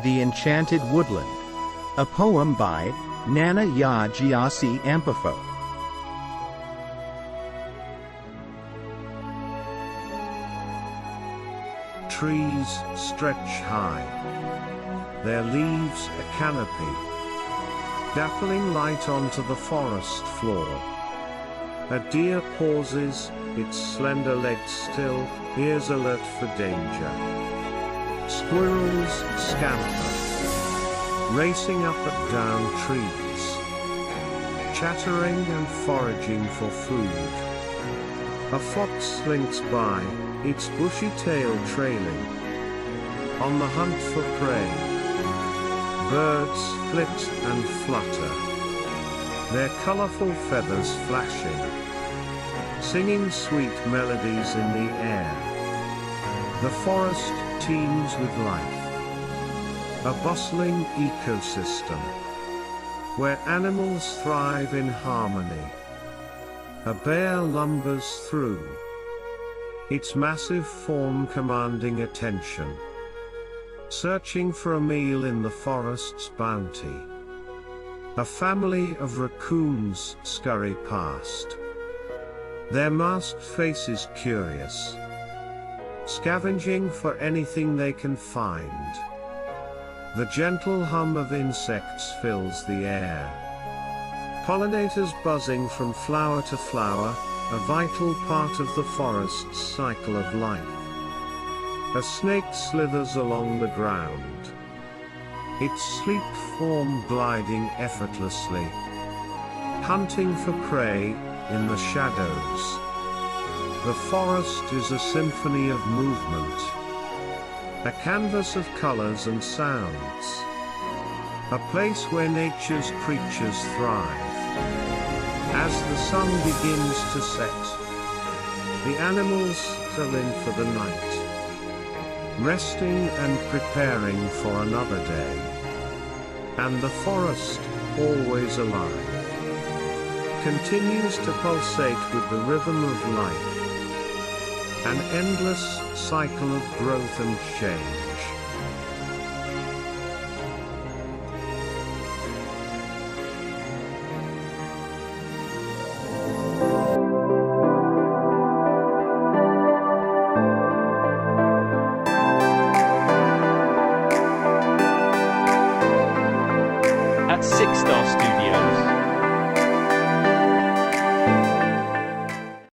The Enchanted Woodland. A poem by Nana Ya Giassi Ampifo. Trees stretch high, their leaves a canopy, dappling light onto the forest floor. A deer pauses, its slender legs still, ears alert for danger. Squirrels scamper, racing up and down trees, chattering and foraging for food. A fox slinks by, its bushy tail trailing, on the hunt for prey. Birds flit and flutter, their colorful feathers flashing, singing sweet melodies in the air. The forest teems with life, a bustling ecosystem, where animals thrive in harmony. A bear lumbers through, its massive form commanding attention, searching for a meal in the forest's bounty. A family of raccoons scurry past, their masked faces curious, scavenging for anything they can find. The gentle hum of insects fills the air, pollinators buzzing from flower to flower, a vital part of the forest's cycle of life. A snake slithers along the ground, its sleek form gliding effortlessly, hunting for prey in the shadows. The forest is a symphony of movement, a canvas of colors and sounds, a place where nature's creatures thrive. As the sun begins to set, the animals settle in for the night, resting and preparing for another day. And the forest, always alive, continues to pulsate with the rhythm of life, an endless cycle of growth and change. At 6 Star Studios.